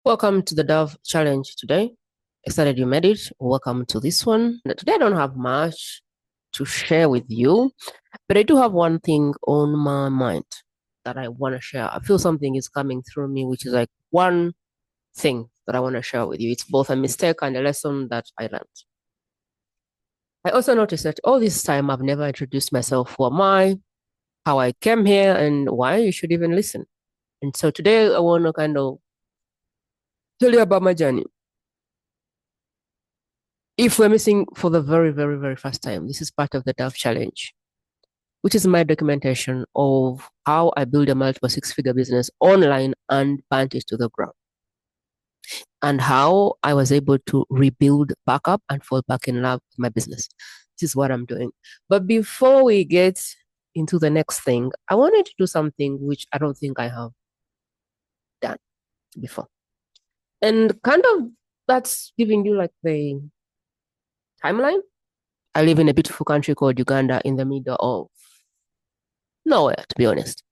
Welcome to the Dove Challenge today. Excited you made it. Welcome to this one. Today I don't have much to share with you, but I do have one thing on my mind that I want to share. I feel something is coming through me, which is like one thing that I want to share with you. It's both a mistake and a lesson that I learned. I also noticed that all this time I've never introduced myself. Who am I? How I came here and why you should even listen. And so today I want to kind of tell you about my journey. If we're missing for the very, very, very first time, this is part of the Dove Challenge, which is my documentation of how I build a multiple six-figure business online and burnt it to the ground, and how I was able to rebuild back up and fall back in love with my business. This is what I'm doing. But before we get into the next thing, I wanted to do something which I don't think I have done before. And kind of that's giving you like the timeline. I live in a beautiful country called Uganda in the middle of nowhere, to be honest.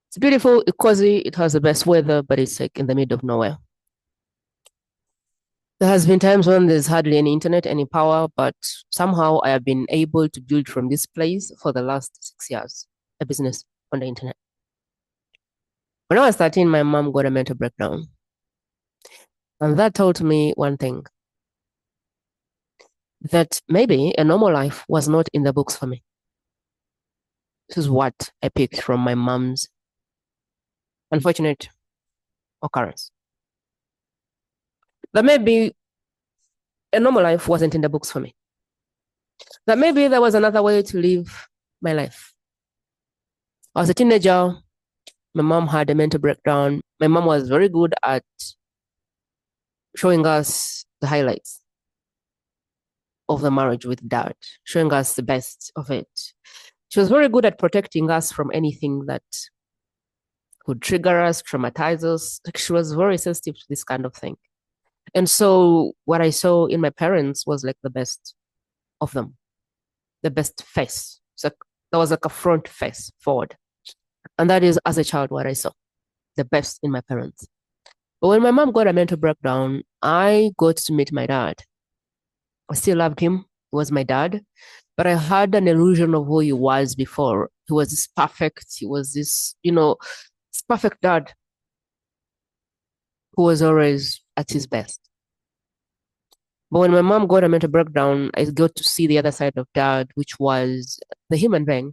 It's beautiful, it's cozy, it has the best weather, but it's like in the middle of nowhere. There has been times when there's hardly any internet, any power, but somehow I have been able to build from this place for the last 6 years, a business on the internet. When I was 13, my mom got a mental breakdown. And that told me one thing, that maybe a normal life was not in the books for me. This is what I picked from my mom's unfortunate occurrence. That maybe a normal life wasn't in the books for me. That maybe there was another way to live my life. I was a teenager. My mom had a mental breakdown. My mom was very good at showing us the highlights of the marriage with dad, showing us the best of it. She was very good at protecting us from anything that could trigger us, traumatize us. Like, she was very sensitive to this kind of thing. And so what I saw in my parents was like the best of them, the best face. So there was like a front face forward. And that is, as a child, what I saw, the best in my parents. But when my mom got a mental breakdown, I got to meet my dad. I still loved him. He was my dad. But I had an illusion of who he was before. He was this perfect, he was this, this perfect dad who was always at his best. But when my mom got a mental breakdown, I got to see the other side of dad, which was the human being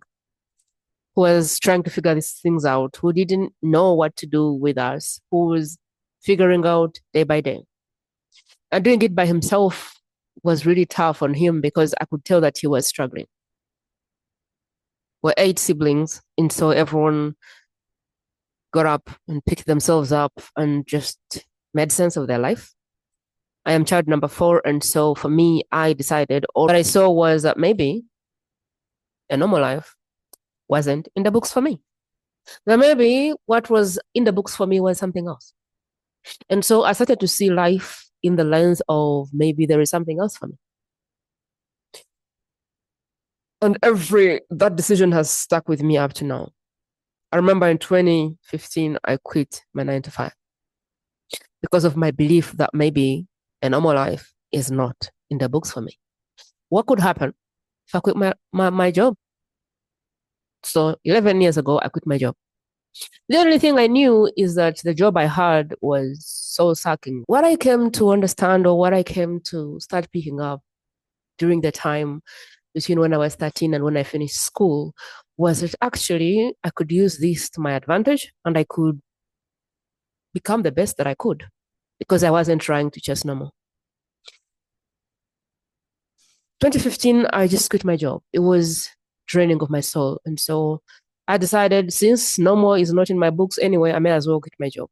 who was trying to figure these things out, who didn't know what to do with us, who was figuring out day by day. And doing it by himself was really tough on him because I could tell that he was struggling. We're 8 siblings, and so everyone got up and picked themselves up and just made sense of their life. I am child number 4, and so for me, I decided all that I saw was that maybe a normal life wasn't in the books for me. That maybe what was in the books for me was something else. And so I started to see life in the lens of maybe there is something else for me. And that decision has stuck with me up to now. I remember in 2015, I quit my 9 to 5 because of my belief that maybe a normal life is not in the books for me. What could happen if I quit my job? So 11 years ago, I quit my job. The only thing I knew is that the job I had was so sucking. What I came to understand, or what I came to start picking up during the time between when I was 13 and when I finished school, was that actually I could use this to my advantage and I could become the best that I could because I wasn't trying to chase normal. 2015, I just quit my job. It was draining of my soul. And so I decided, since normal is not in my books anyway, I may as well quit my job.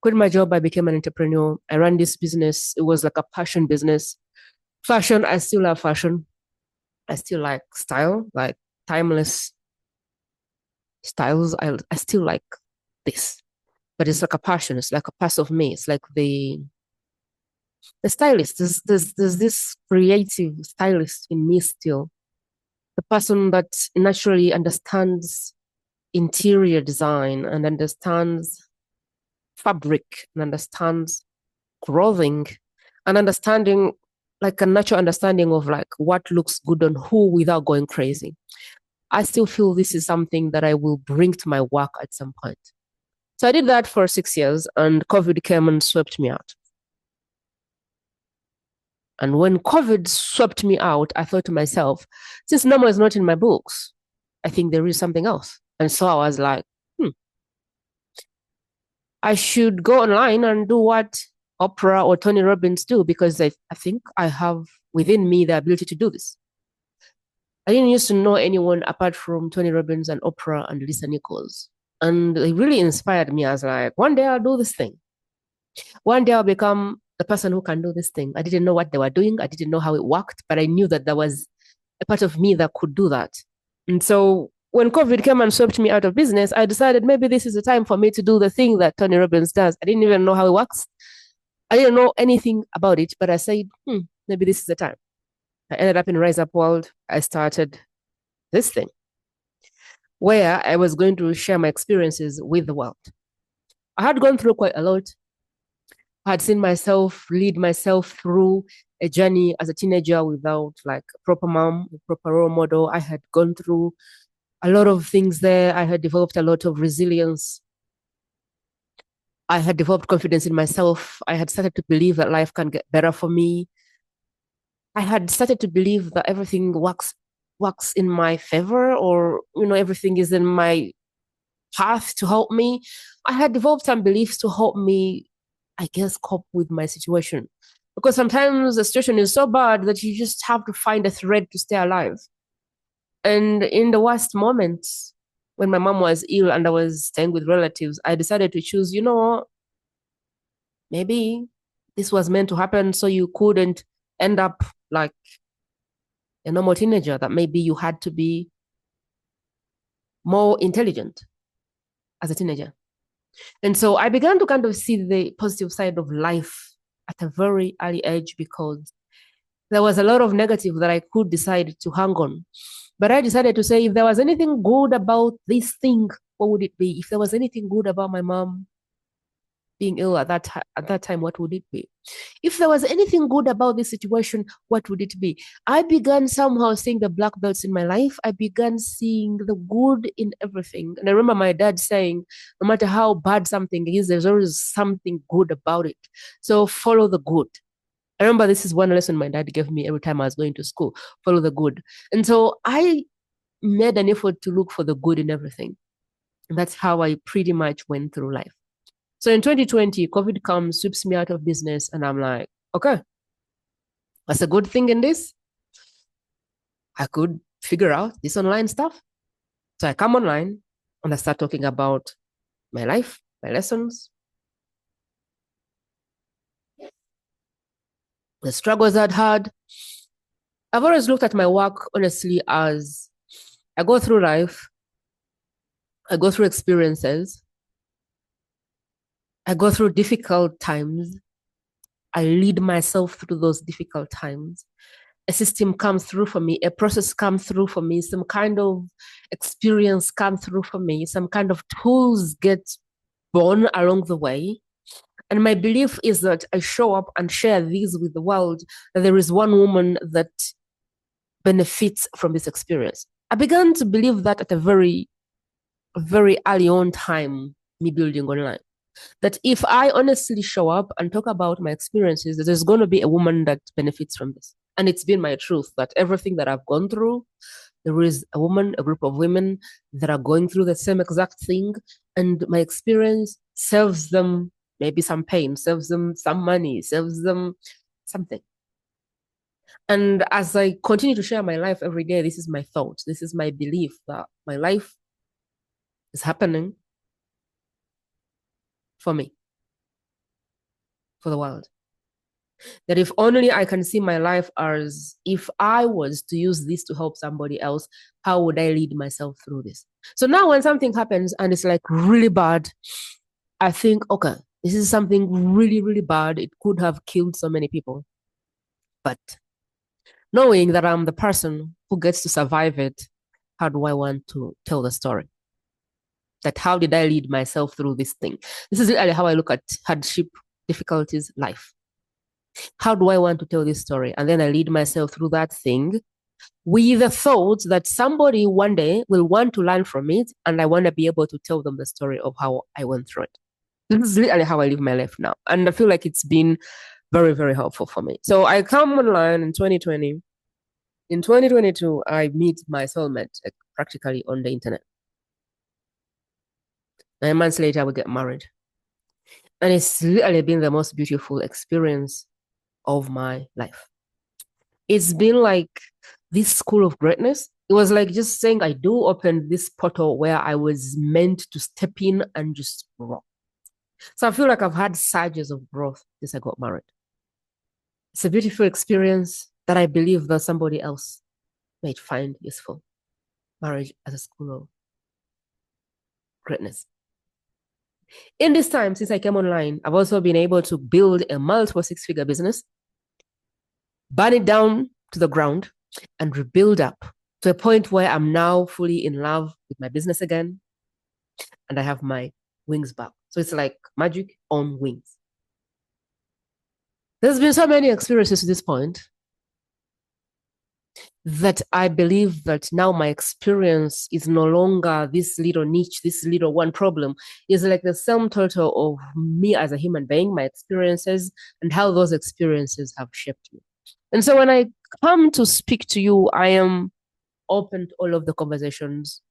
Quit my job, I became an entrepreneur. I ran this business. It was like a passion business. Fashion, I still love fashion. I still like style, like timeless styles. I still like this. But it's like a passion. It's like a part of me. It's like the stylist. There's this creative stylist in me still. The person that naturally understands interior design and understands fabric and understands clothing and understanding, like a natural understanding of like what looks good on who without going crazy. I still feel this is something that I will bring to my work at some point. So I did that for 6 years, and COVID came and swept me out. And when COVID swept me out, I thought to myself, since Norma is not in my books, I think there is something else. And so I was like, I should go online and do what Oprah or Tony Robbins do, because I think I have within me the ability to do this. I didn't used to know anyone apart from Tony Robbins and Oprah and Lisa Nichols. And it really inspired me. I was like, one day I'll do this thing. One day I'll become the person who can do this thing. I didn't know what they were doing. I didn't know how it worked, but I knew that there was a part of me that could do that. And so when COVID came and swept me out of business, I decided maybe this is the time for me to do the thing that Tony Robbins does. I didn't even know how it works. I didn't know anything about it, but I said, maybe this is the time. I ended up in Rise Up World. I started this thing where I was going to share my experiences with the world. I had gone through quite a lot. I had seen myself lead myself through a journey as a teenager without like a proper mom, a proper role model. I had gone through a lot of things there. I had developed a lot of resilience. I had developed confidence in myself. I had started to believe that life can get better for me. I had started to believe that everything works in my favor, or everything is in my path to help me. I had developed some beliefs to help me, I guess, cope with my situation. Because sometimes the situation is so bad that you just have to find a thread to stay alive. And in the worst moments, when my mom was ill and I was staying with relatives, I decided to choose, maybe this was meant to happen so you couldn't end up like a normal teenager, that maybe you had to be more intelligent as a teenager. And so I began to kind of see the positive side of life at a very early age, because there was a lot of negative that I could decide to hang on. But I decided to say, if there was anything good about this thing, what would it be? If there was anything good about my mom being ill at that time, what would it be? If there was anything good about this situation, what would it be? I began somehow seeing the black belts in my life. I began seeing the good in everything. And I remember my dad saying, no matter how bad something is, there's always something good about it. So follow the good. I remember this is one lesson my dad gave me every time I was going to school: follow the good. And so I made an effort to look for the good in everything. And that's how I pretty much went through life. So in 2020, COVID comes, sweeps me out of business, and I'm like, okay, what's a good thing in this? I could figure out this online stuff. So I come online and I start talking about my life, my lessons, the struggles I'd had. I've always looked at my work, honestly, as I go through life, I go through experiences, I go through difficult times, I lead myself through those difficult times. A system comes through for me, a process comes through for me, some kind of experience comes through for me, some kind of tools get born along the way. And my belief is that I show up and share these with the world, that there is one woman that benefits from this experience. I began to believe that at a very, very early on time, me building online. That if I honestly show up and talk about my experiences, that there's going to be a woman that benefits from this. And it's been my truth that everything that I've gone through, there is a woman, a group of women that are going through the same exact thing. And my experience saves them maybe some pain, saves them some money, saves them something. And as I continue to share my life every day, this is my thought. This is my belief that my life is happening for me, for the world. That if only I can see my life as, if I was to use this to help somebody else, how would I lead myself through this? So now when something happens and it's like really bad, I think, okay, this is something really, really bad. It could have killed so many people. But knowing that I'm the person who gets to survive it, how do I want to tell the story? That how did I lead myself through this thing? This is really how I look at hardship, difficulties, life. How do I want to tell this story? And then I lead myself through that thing with the thought that somebody one day will want to learn from it, and I want to be able to tell them the story of how I went through it. This is literally how I live my life now. And I feel like it's been very, very helpful for me. So I come online in 2020. In 2022, I meet my soulmate practically on the internet. 9 months later, we get married. And it's literally been the most beautiful experience of my life. It's been like this school of greatness. It was like just saying I do open this portal where I was meant to step in and just grow. So I feel like I've had surges of growth since I got married. It's a beautiful experience that I believe that somebody else might find useful. Marriage as a school of greatness. In this time, since I came online, I've also been able to build a multiple six-figure business, burn it down to the ground, and rebuild up to a point where I'm now fully in love with my business again, and I have my wings back. So it's like magic on wings. There's been so many experiences to this point that I believe that now my experience is no longer this little niche, this little one problem. It's like the sum total of me as a human being, my experiences, and how those experiences have shaped me. And so when I come to speak to you, I am open to all of the conversations.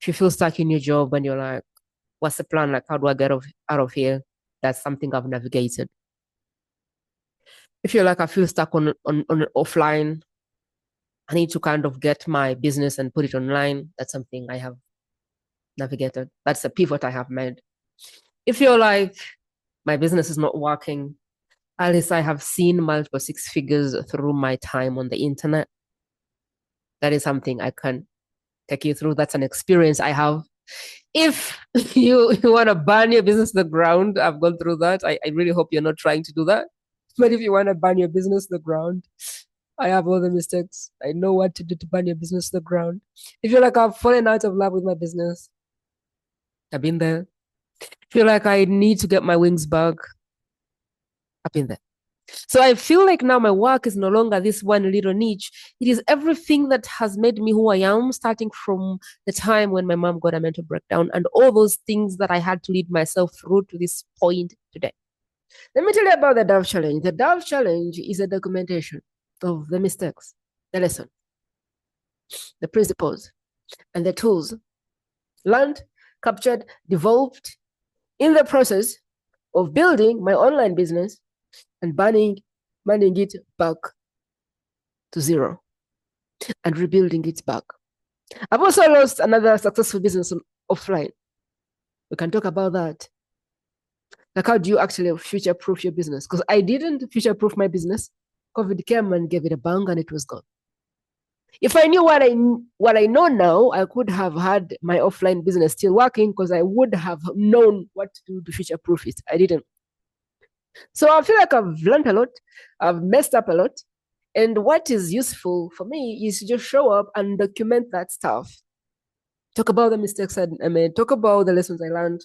If you feel stuck in your job and you're like, what's the plan? Like, how do I get out of here? That's something I've navigated. If you're like, I feel stuck on offline, I need to kind of get my business and put it online. That's something I have navigated. That's a pivot I have made. If you're like, my business is not working, at least I have seen multiple six figures through my time on the internet. That is something I can take you through. That's an experience I have. If you want to burn your business to the ground, I've gone through that. I really hope you're not trying to do that. But if you want to burn your business to the ground, I have all the mistakes. I know what to do to burn your business to the ground. If you're like, I've fallen out of love with my business, I've been there. If you're like, I need to get my wings back, I've been there. So I feel like now my work is no longer this one little niche. It is everything that has made me who I am, starting from the time when my mom got a mental breakdown and all those things that I had to lead myself through to this point today. Let me tell you about the Dove Challenge. The Dove Challenge is a documentation of the mistakes, the lesson, the principles, and the tools learned, captured, developed in the process of building my online business and burning it back to zero and rebuilding it back. I've also lost another successful business offline. We can talk about that. Like, how do you actually future-proof your business? Because I didn't future-proof my business. COVID came and gave it a bang and it was gone. If I knew what I know now, I could have had my offline business still working because I would have known what to do to future-proof it. I didn't. So I feel like I've learned a lot. I've messed up a lot. And what is useful for me is to just show up and document that stuff. Talk about the mistakes I made. Talk about the lessons I learned.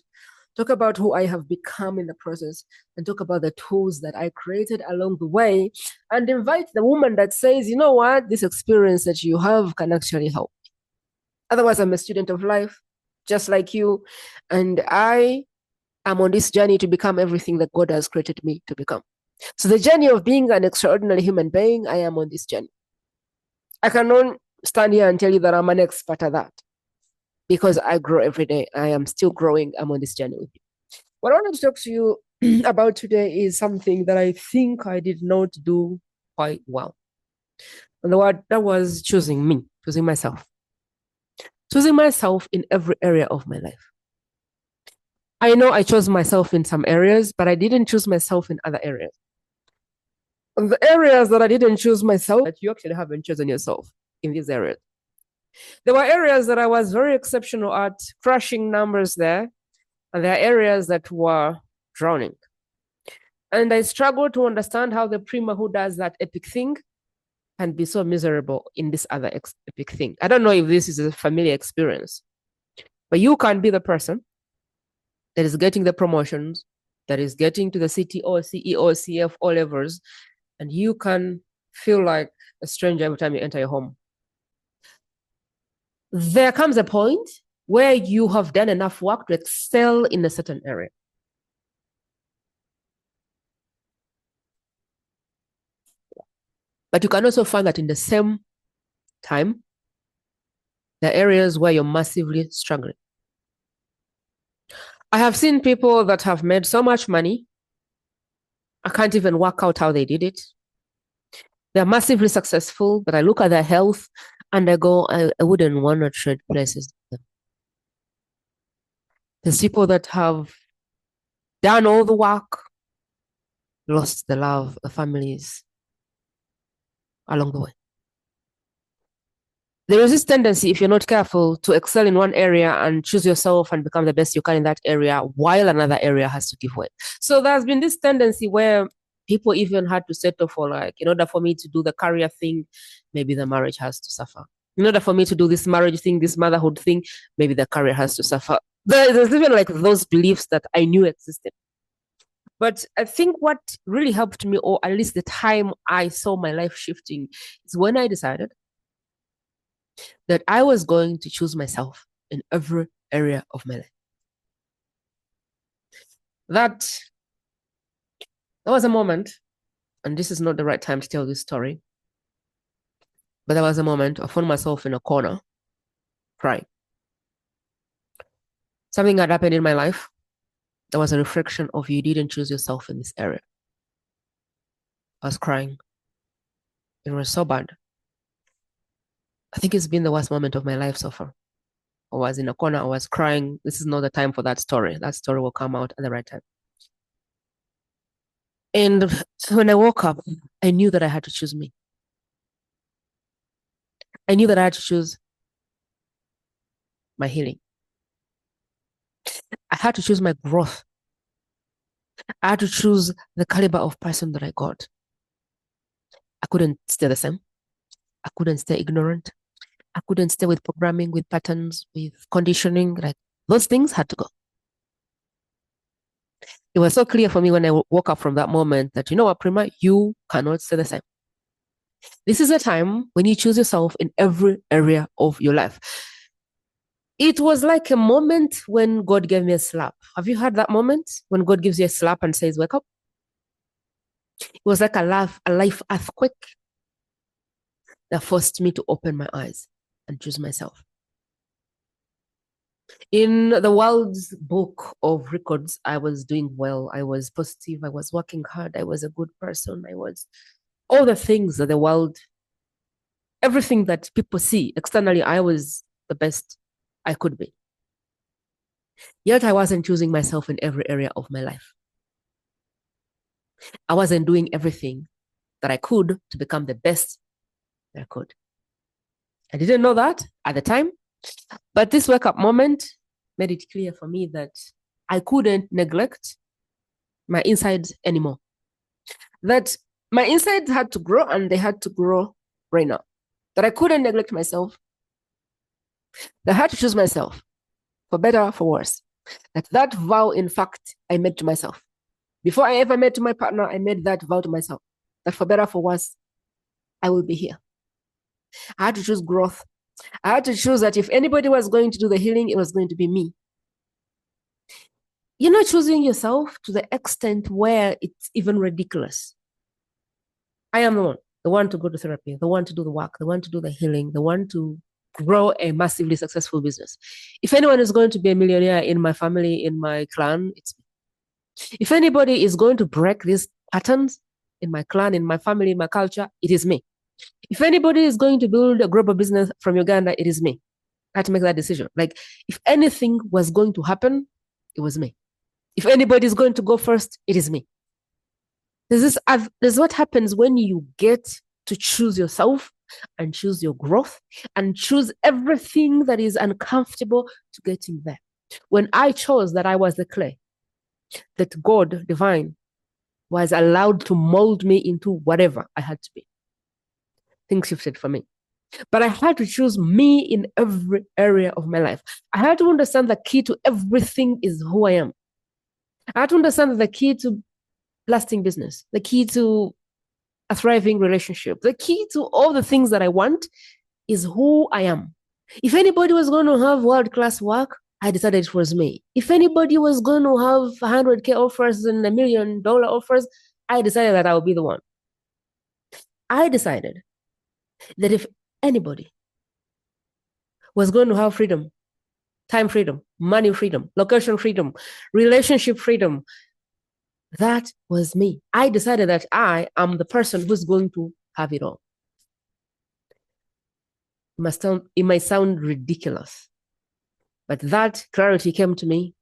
Talk about who I have become in the process. And talk about the tools that I created along the way. And invite the woman that says, you know what? This experience that you have can actually help. Otherwise, I'm a student of life, just like you. And I am on this journey to become everything that God has created me to become. So the journey of being an extraordinary human being, I am on this journey. I cannot stand here and tell you that I'm an expert at that because I grow every day. I am still growing. I'm on this journey with you. What I wanted to talk to you about today is something that I think I did not do quite well. And the word that was choosing me, choosing myself. Choosing myself in every area of my life. I know I chose myself in some areas, but I didn't choose myself in other areas. And the areas that I didn't choose myself, that you actually haven't chosen yourself in these areas. There were areas that I was very exceptional at, crushing numbers there, and there are areas that were drowning. And I struggled to understand how the Prima who does that epic thing can be so miserable in this other epic thing. I don't know if this is a familiar experience. But you can't be the person that is getting the promotions, that is getting to the CTO, CEO, CF, levels, and you can feel like a stranger every time you enter your home. There comes a point where you have done enough work to excel in a certain area. But you can also find that in the same time, there are areas where you're massively struggling. I have seen people that have made so much money, I can't even work out how they did it. They're massively successful, but I look at their health and I go, I wouldn't want to trade places with them. There's people that have done all the work, lost the love, the families along the way. There is this tendency, if you're not careful, to excel in one area and choose yourself and become the best you can in that area, while another area has to give way. So there's been this tendency where people even had to settle for, like, in order for me to do the career thing, maybe the marriage has to suffer. In order for me to do this marriage thing, this motherhood thing, maybe the career has to suffer. There's even like those beliefs that I knew existed. But I think what really helped me, or at least the time I saw my life shifting, is when I decided that I was going to choose myself in every area of my life. That was a moment, and this is not the right time to tell this story, but there was a moment I found myself in a corner crying. Something had happened in my life. There was a reflection of, you didn't choose yourself in this area. I was crying. It was so bad. I think it's been the worst moment of my life so far. I was in a corner, I was crying. This is not the time for that story. That story will come out at the right time. And when I woke up, I knew that I had to choose me. I knew that I had to choose my healing. I had to choose my growth. I had to choose the caliber of person that I got. I couldn't stay the same. I couldn't stay ignorant. I couldn't stay with programming, with patterns, with conditioning. Like, those things had to go. It was so clear for me when I woke up from that moment that, you know what, Prima, you cannot stay the same. This is a time when you choose yourself in every area of your life. It was like a moment when God gave me a slap. Have you had that moment when God gives you a slap and says, wake up? It was like a life earthquake that forced me to open my eyes and choose myself. In the world's book of records, I was doing well. I was positive. I was working hard. I was a good person. I was all the things that the world, everything that people see externally, I was the best I could be. Yet I wasn't choosing myself in every area of my life. I wasn't doing everything that I could to become the best that I could. I didn't know that at the time, but this wake up moment made it clear for me that I couldn't neglect my insides anymore. That my insides had to grow, and they had to grow right now. That I couldn't neglect myself. That I had to choose myself, for better or for worse. That vow, in fact, I made to myself. Before I ever met to my partner, I made that vow to myself, that for better or for worse, I will be here. I had to choose growth. I had to choose that if anybody was going to do the healing, it was going to be me. You're not choosing yourself to the extent where it's even ridiculous. I am the one to go to therapy, the one to do the work, the one to do the healing, the one to grow a massively successful business. If anyone is going to be a millionaire in my family, in my clan, it's me. If anybody is going to break these patterns in my clan, in my family, in my culture, it is me. If anybody is going to build a global business from Uganda, it is me. I had to make that decision. Like, if anything was going to happen, it was me. If anybody is going to go first, it is me. There's what happens when you get to choose yourself and choose your growth and choose everything that is uncomfortable to getting there. When I chose that I was the clay, that God divine was allowed to mold me into whatever I had to be, things shifted for me. But I had to choose me in every area of my life. I had to understand the key to everything is who I am. I had to understand that the key to lasting business, the key to a thriving relationship, the key to all the things that I want is who I am. If anybody was going to have world-class work, I decided it was me. If anybody was going to have 100K offers and $1 million offers, I decided that I would be the one. I decided that if anybody was going to have freedom, time freedom, money freedom, location freedom, relationship freedom, that was me. I decided that I am the person who's going to have it all. It might sound ridiculous, but that clarity came to me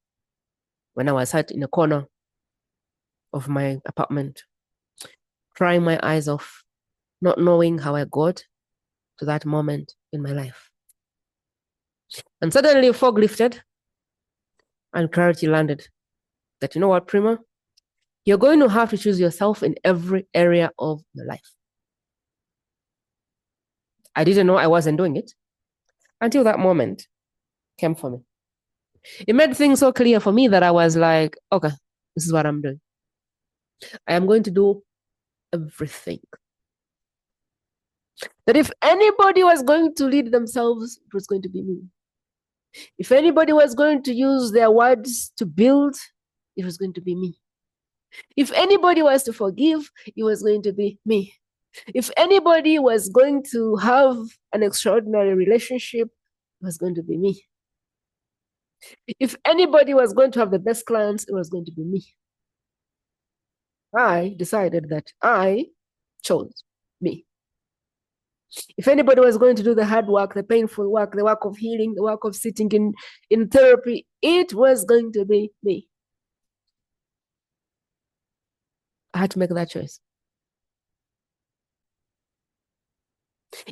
when I was sat in a corner of my apartment, crying my eyes off, not knowing how I got to that moment in my life. And suddenly fog lifted and clarity landed that, you know what, Prima? You're going to have to choose yourself in every area of your life. I didn't know I wasn't doing it until that moment came for me. It made things so clear for me that I was like, okay, this is what I'm doing. I am going to do everything. That if anybody was going to lead themselves, it was going to be me. If anybody was going to use their words to build, it was going to be me. If anybody was to forgive, it was going to be me. If anybody was going to have an extraordinary relationship, it was going to be me. If anybody was going to have the best clients, it was going to be me. I decided that I chose me. If anybody was going to do the hard work, the painful work, the work of healing, the work of sitting in therapy, it was going to be me. I had to make that choice.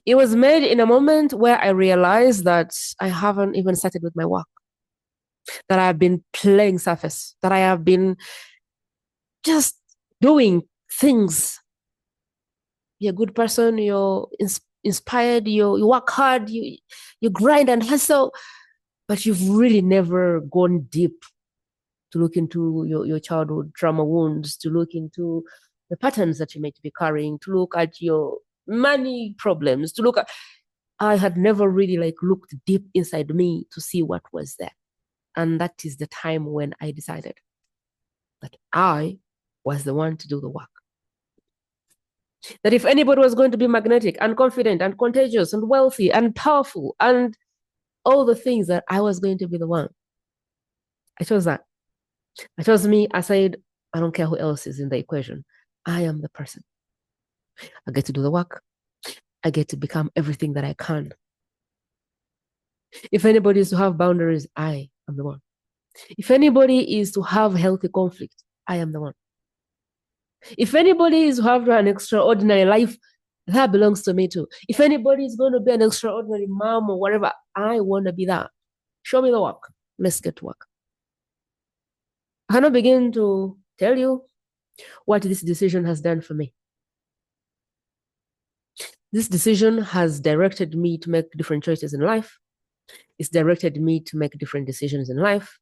It was made in a moment where I realized that I haven't even started with my work, that I have been playing surface, that I have been just doing things. You're a good person, you're inspired, you work hard, you grind and hustle, but you've really never gone deep to look into your childhood trauma wounds, to look into the patterns that you might be carrying, to look at your money problems, to look at... I had never really looked deep inside me to see what was there. And that is the time when I decided that I was the one to do the work. That if anybody was going to be magnetic and confident and contagious and wealthy and powerful and all the things, that I was going to be the one. I chose that. I chose me. I said, I don't care who else is in the equation. I am the person. I get to do the work. I get to become everything that I can. If anybody is to have boundaries, I am the one. If anybody is to have healthy conflict, I am the one. If anybody is to have an extraordinary life, that belongs to me too. If anybody is going to be an extraordinary mom or whatever, I want to be that. Show me the work. Let's get to work. I cannot begin to tell you what this decision has done for me. This decision has directed me to make different choices in life. It's directed me to make different decisions in life.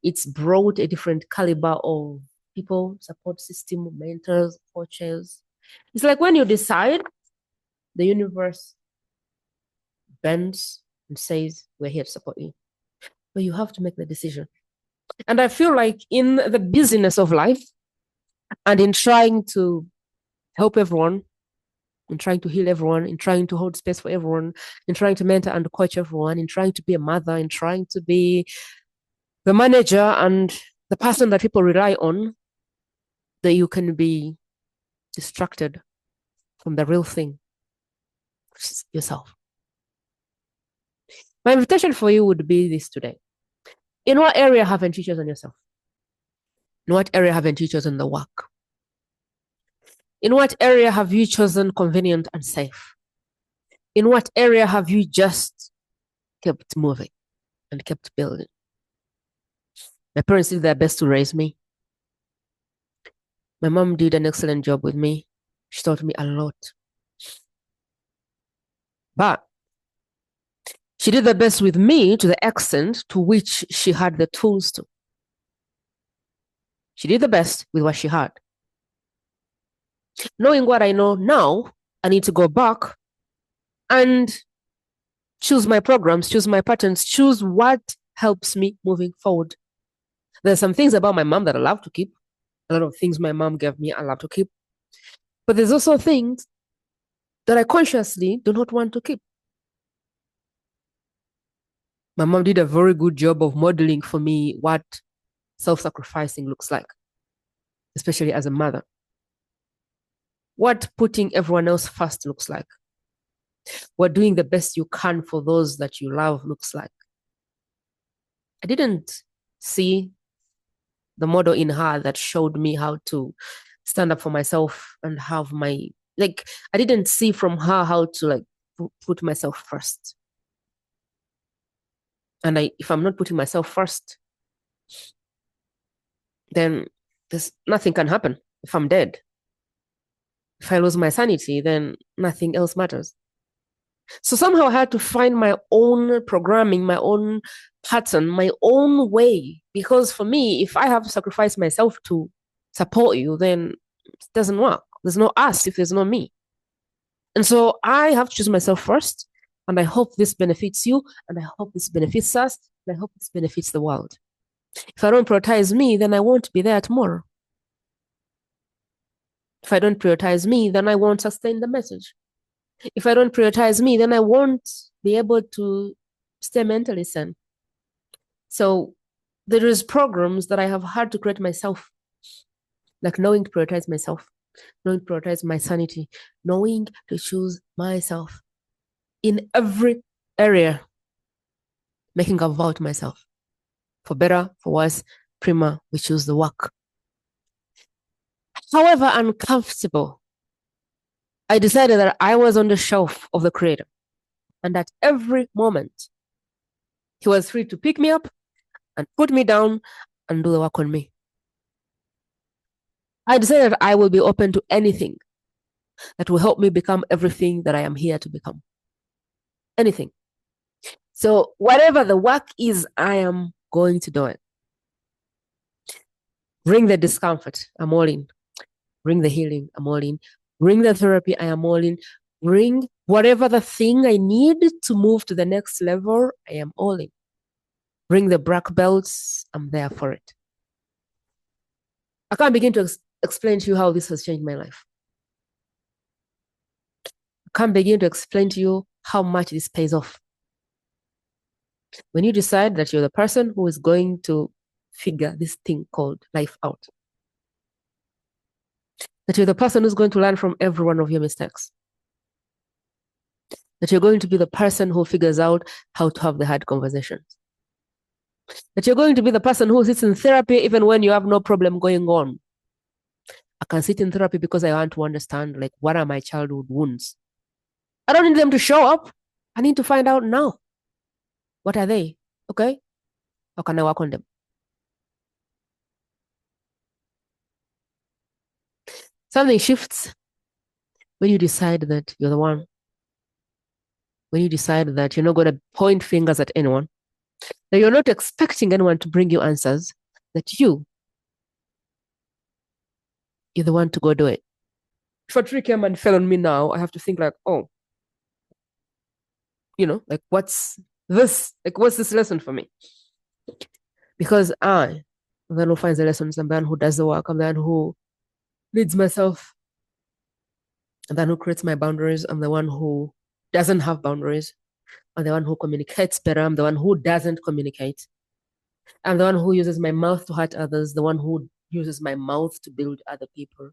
It's brought a different caliber of people, support system, mentors, coaches. It's like when you decide, the universe bends and says, we're here to support you. But you have to make the decision. And I feel like in the busyness of life and in trying to help everyone, in trying to heal everyone, in trying to hold space for everyone, in trying to mentor and coach everyone, in trying to be a mother, in trying to be the manager and the person that people rely on, that you can be distracted from the real thing, which is yourself. My invitation for you would be this today. In what area haven't you chosen yourself? In what area haven't you chosen the work? In what area have you chosen convenient and safe? In what area have you just kept moving and kept building? My parents did their best to raise me. My mom did an excellent job with me. She taught me a lot. But She did the best with me to the extent to which she had the tools to. She did the best with what she had. Knowing what I know now, I need to go back and choose my programs, choose my patterns, choose what helps me moving forward. There's some things about my mom that I love to keep. A lot of things my mom gave me, I love to keep. But there's also things that I consciously do not want to keep. My mom did a very good job of modeling for me what self-sacrificing looks like, especially as a mother. What putting everyone else first looks like. What doing the best you can for those that you love looks like. I didn't see the model in her that showed me how to stand up for myself and have my, like, I didn't see from her how to like put myself first. And if I'm not putting myself first, then there's nothing can happen. If I'm dead, if I lose my sanity, then nothing else matters. So somehow I had to find my own programming, my own pattern, my own way. Because for me, if I have to sacrifice myself to support you, then it doesn't work. There's no us if there's no me. And so I have to choose myself first. And I hope this benefits you. And I hope this benefits us. And I hope this benefits the world. If I don't prioritize me, then I won't be there tomorrow. If I don't prioritize me, then I won't sustain the message. If I don't prioritize me, then I won't be able to stay mentally sane. So there is programs that I have had to create myself, like knowing to prioritize myself, knowing to prioritize my sanity, knowing to choose myself in every area, making a vow to myself. For better, for worse, Prima, we choose the work. However uncomfortable, I decided that I was on the shelf of the Creator, and at every moment, He was free to pick me up and put me down and do the work on me. I decided that I will be open to anything that will help me become everything that I am here to become. Anything. So whatever the work is, I am going to do it. Bring the discomfort, I'm all in. Bring the healing, I'm all in. Bring the therapy, I am all in. Bring whatever the thing I need to move to the next level, I am all in. Bring the black belts, I'm there for it. I can't begin to explain to you how this has changed my life. I can't begin to explain to you how much this pays off. When you decide that you're the person who is going to figure this thing called life out, that you're the person who's going to learn from every one of your mistakes, that you're going to be the person who figures out how to have the hard conversations, that you're going to be the person who sits in therapy even when you have no problem going on. I can sit in therapy because I want to understand, like, what are my childhood wounds? I don't need them to show up. I need to find out now. What are they? Okay? How can I work on them? Something shifts when you decide that you're the one. When you decide that you're not going to point fingers at anyone, that you're not expecting anyone to bring you answers, that you're the one to go do it. If a tree came and fell on me now, I have to think like, oh, like what's this? Like, what's this lesson for me? Because I'm the one who finds the lessons, I'm the one who does the work, I'm the one who leads myself, I'm the one who creates my boundaries, I'm the one who doesn't have boundaries, I'm the one who communicates better, I'm the one who doesn't communicate, I'm the one who uses my mouth to hurt others, the one who uses my mouth to build other people,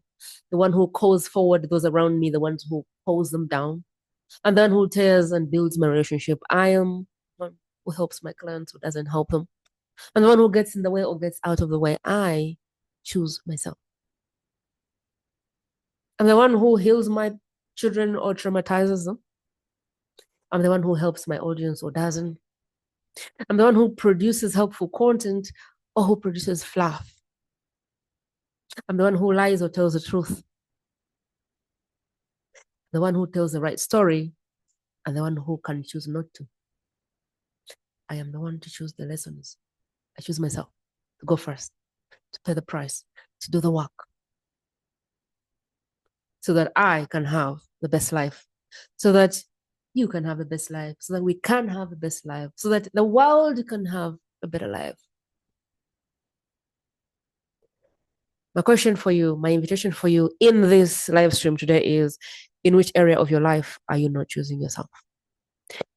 the one who calls forward those around me, the ones who pulls them down, and the one who tears and builds my relationship. I am one who helps my clients, who doesn't help them. And the one who gets in the way or gets out of the way. I choose myself. I'm the one who heals my children or traumatizes them. I'm the one who helps my audience or doesn't. I'm the one who produces helpful content or who produces fluff. I'm the one who lies or tells the truth. The one who tells the right story and the one who can choose not to. I am the one to choose the lessons. I choose myself to go first, to pay the price, to do the work, so that I can have the best life, so that you can have the best life, so that we can have the best life, so that the world can have a better life. My question for you, my invitation for you in this live stream today is, in which area of your life are you not choosing yourself?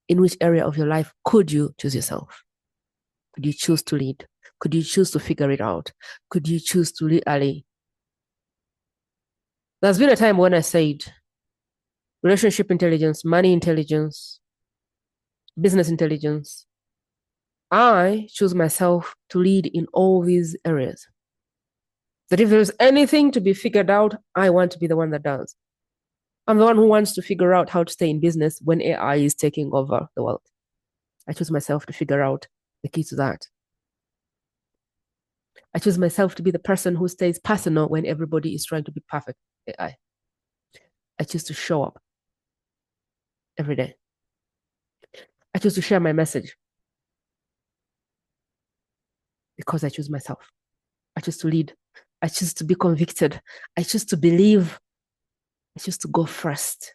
In which area of your life could you choose yourself? Could you choose to lead? Could you choose to figure it out? Could you choose to lead early? There's been a time when I said relationship intelligence, money intelligence, business intelligence. I choose myself to lead in all these areas. That if there's anything to be figured out, I want to be the one that does. I'm the one who wants to figure out how to stay in business when AI is taking over the world. I choose myself to figure out the key to that. I choose myself to be the person who stays personal when everybody is trying to be perfect AI. I choose to show up every day. I choose to share my message because I choose myself. I choose to lead. I choose to be convicted. I choose to believe. I choose to go first.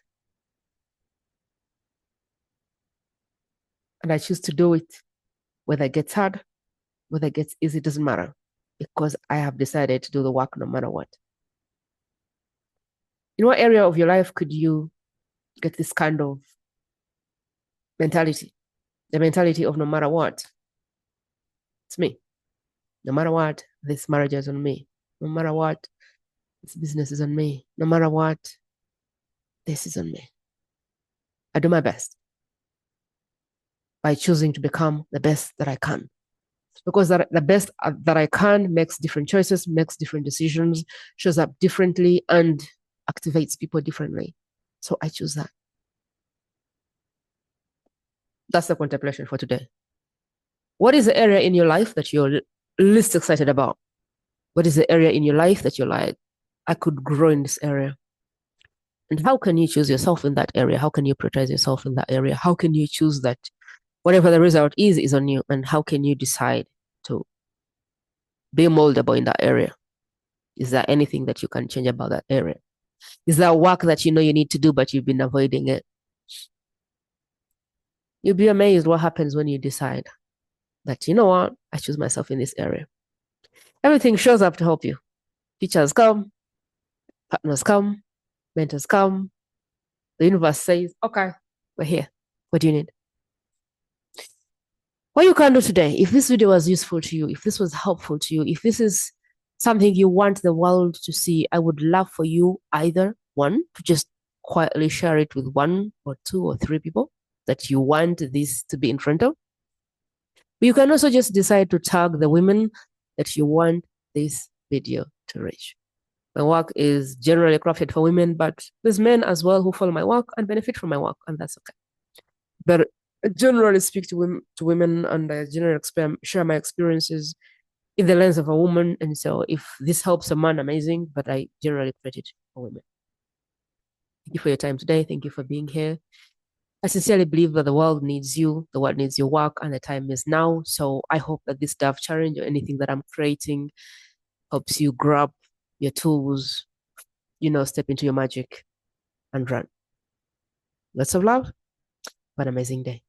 And I choose to do it. Whether it gets hard, whether it gets easy, doesn't matter. Because I have decided to do the work no matter what. In what area of your life could you get this kind of mentality? The mentality of no matter what, it's me. No matter what, this marriage is on me. No matter what, this business is on me. No matter what, this is on me. I do my best by choosing to become the best that I can. Because the best that I can makes different choices, makes different decisions, shows up differently, and activates people differently. So I choose that. That's the contemplation for today. What is the area in your life that you're least excited about? What is the area in your life that you're like, I could grow in this area? And how can you choose yourself in that area? How can you prioritize yourself in that area? How can you choose that whatever the result is on you? And how can you decide to be moldable in that area? Is there anything that you can change about that area? Is there work that you know you need to do, but you've been avoiding it? You'll be amazed what happens when you decide that, you know what, I choose myself in this area. Everything shows up to help you. Teachers come, partners come, mentors come. The universe says, okay, we're here. What do you need? What you can do today, if this video was useful to you, if this was helpful to you, if this is something you want the world to see, I would love for you either, one, to just quietly share it with one or two or three people that you want this to be in front of. But you can also just decide to tag the women that you want this video to reach. My work is generally crafted for women, but there's men as well who follow my work and benefit from my work, and that's okay. But I generally speak to women, and I generally share my experiences in the lens of a woman. And so if this helps a man, amazing, but I generally create it for women. Thank you for your time today. Thank you for being here. I sincerely believe that the world needs you, the world needs your work, and the time is now. So I hope that this Dove Challenge or anything that I'm creating helps you grab your tools, step into your magic and run. Lots of love. Have an amazing day.